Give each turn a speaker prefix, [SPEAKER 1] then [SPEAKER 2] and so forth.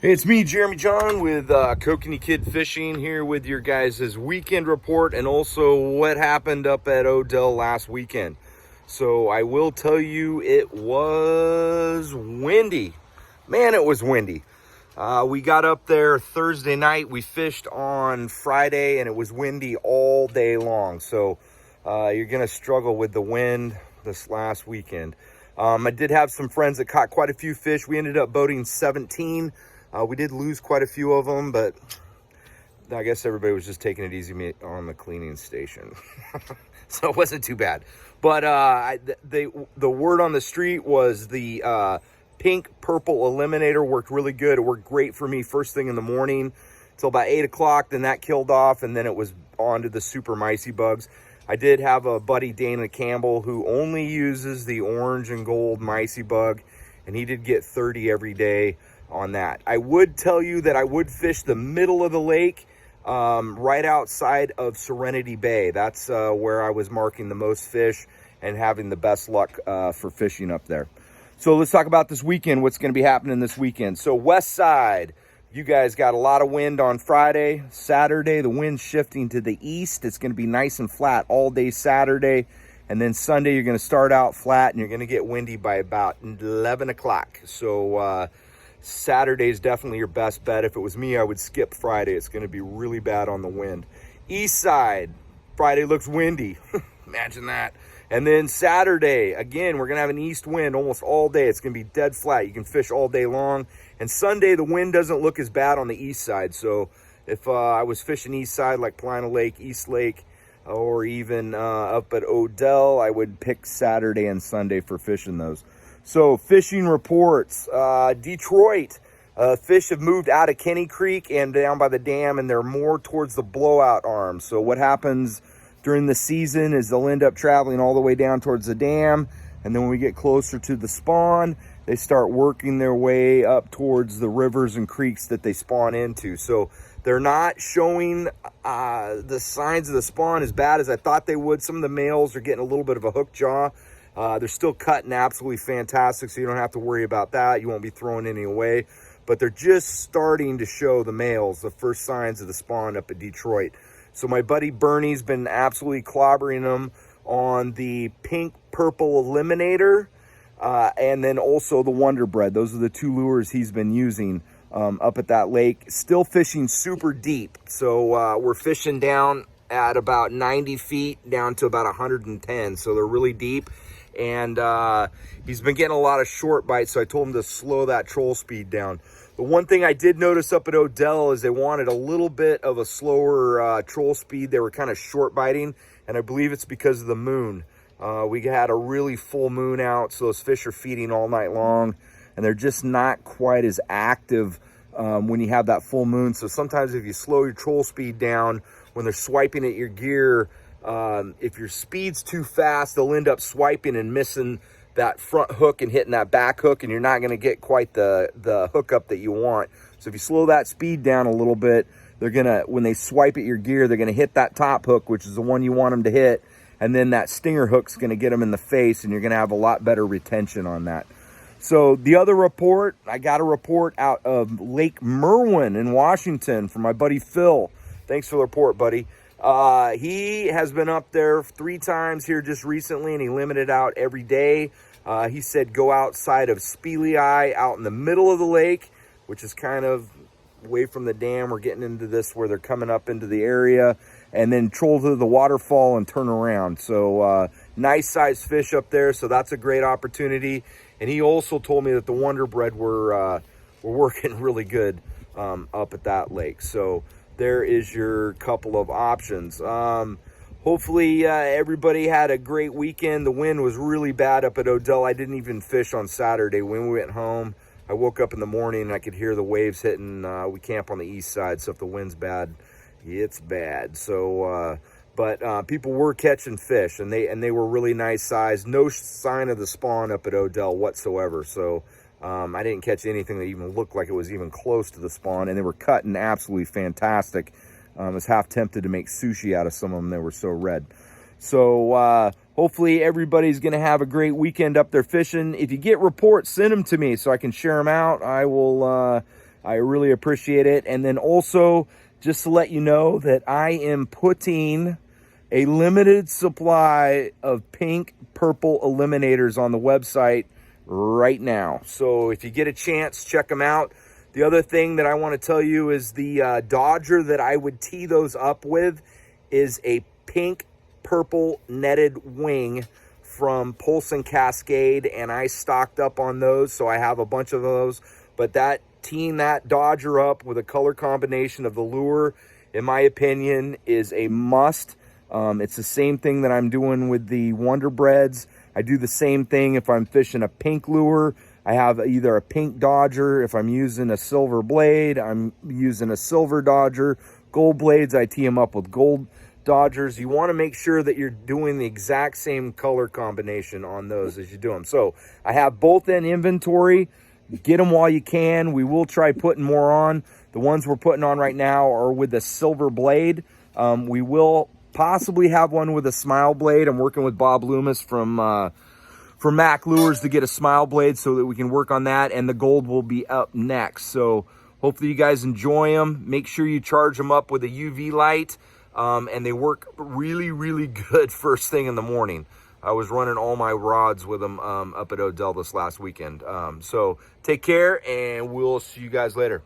[SPEAKER 1] Hey, it's me, Jeremy John, with Kokanee Kid Fishing here with your guys' weekend report and also what happened up at Odell last weekend. So I will tell you, it was windy. Man, it was windy. We got up there Thursday night. We fished on Friday, and it was windy all day long. So you're going to struggle with the wind this last weekend. I did have some friends that caught quite a few fish. We ended up boating 17. We did lose quite a few of them, but I guess everybody was just taking it easy on the cleaning station. So it wasn't too bad. But the word on the street was the pink purple Eliminator worked really good. It worked great for me first thing in the morning till about 8 o'clock. Then that killed off, and then it was on to the super Mysis bugs. I did have a buddy, Dana Campbell, who only uses the orange and gold Mysis bug, and he did get 30 every day on that. I would tell you that I would fish the middle of the lake, right outside of Serenity Bay. That's where I was marking the most fish and having the best luck for fishing up there. So let's talk about this weekend, what's going to be happening this weekend. So west side, you guys got a lot of wind on Friday. Saturday, the wind's shifting to the east. It's going to be nice and flat all day Saturday. And then Sunday, you're going to start out flat and you're going to get windy by about 11 o'clock. So Saturday is definitely your best bet. If it was me, I would skip Friday. It's going to be really bad on the wind. East side, Friday looks windy. Imagine that. And then Saturday, again, we're going to have an east wind almost all day. It's going to be dead flat. You can fish all day long. And Sunday, the wind doesn't look as bad on the east side. So if I was fishing east side like Plano Lake, East Lake, or even up at Odell, I would pick Saturday and Sunday for fishing those. So fishing reports, Detroit, fish have moved out of Kenny Creek and down by the dam, and they're more towards the blowout arm. So what happens during the season is they'll end up traveling all the way down towards the dam, and then when we get closer to the spawn, they start working their way up towards the rivers and creeks that they spawn into. So they're not showing the signs of the spawn as bad as I thought they would. Some of the males are getting a little bit of a hook jaw. They're still cutting absolutely fantastic, so you don't have to worry about that. You won't be throwing any away. But they're just starting to show the males, the first signs of the spawn up at Detroit. So my buddy Bernie's been absolutely clobbering them on the pink purple Eliminator and then also the Wonder Bread. Those are the two lures he's been using up at that lake. Still fishing super deep. So we're fishing down at about 90 feet down to about 110. So they're really deep. And he's been getting a lot of short bites, so I told him to slow that troll speed down. The one thing I did notice up at Odell is they wanted a little bit of a slower troll speed. They were kind of short biting, and I believe it's because of the moon. We had a really full moon out, so those fish are feeding all night long, and they're just not quite as active when you have that full moon. So sometimes if you slow your troll speed down when they're swiping at your gear, if your speed's too fast, they'll end up swiping and missing that front hook and hitting that back hook, and you're not going to get quite the hookup that you want. So if you slow that speed down a little bit, they're going to, when they swipe at your gear, they're going to hit that top hook, which is the one you want them to hit, and then that stinger hook's going to get them in the face, and you're going to have a lot better retention on that. So the other report, I got a report out of Lake Merwin in Washington from my buddy Phil. Thanks for the report, buddy. He has been up there 3 times here just recently, and he limited out every day. He said go outside of Speely Eye out in the middle of the lake, which is kind of away from the dam. We're getting into this where they're coming up into the area, and then troll to the waterfall and turn around. So nice sized fish up there, so that's a great opportunity. And he also told me that the Wonder Bread were working really good up at that lake. So there is your couple of options. Hopefully everybody had a great weekend. The wind was really bad up at Odell. I didn't even fish on Saturday. When we went home, I woke up in the morning and I could hear the waves hitting. We camp on the east side, so if the wind's bad, it's bad. So but people were catching fish, and they were really nice size. No sign of the spawn up at Odell whatsoever. So I didn't catch anything that even looked like it was even close to the spawn, and they were cutting absolutely fantastic. I was half tempted to make sushi out of some of them. They were so red. So hopefully everybody's going to have a great weekend up there fishing. If you get reports, send them to me so I can share them out. I will I really appreciate it. And then also, just to let you know that I am putting a limited supply of pink purple eliminators on the website right now. So if you get a chance, check them out. The other thing that I want to tell you is the Dodger that I would tee those up with is a pink purple netted wing from Pulse and Cascade, and I stocked up on those, so I have a bunch of those. But teeing that Dodger up with a color combination of the lure, in my opinion, is a must. It's the same thing that I'm doing with the Wonder Breads. I do the same thing if I'm fishing a pink lure. I have either a pink Dodger. If I'm using a silver blade, I'm using a silver Dodger. Gold blades, I tee them up with gold Dodgers. You want to make sure that you're doing the exact same color combination on those as you do them. So I have both in inventory. Get them while you can. We will try putting more on. The ones we're putting on right now are with the silver blade. We will possibly have one with a smile blade. I'm working with Bob Loomis from Mac Lures to get a smile blade so that we can work on that, and the gold will be up next. So hopefully you guys enjoy them. Make sure you charge them up with a UV light, and they work really, really good first thing in the morning. I was running all my rods with them up at Odell this last weekend. So take care, and we'll see you guys later.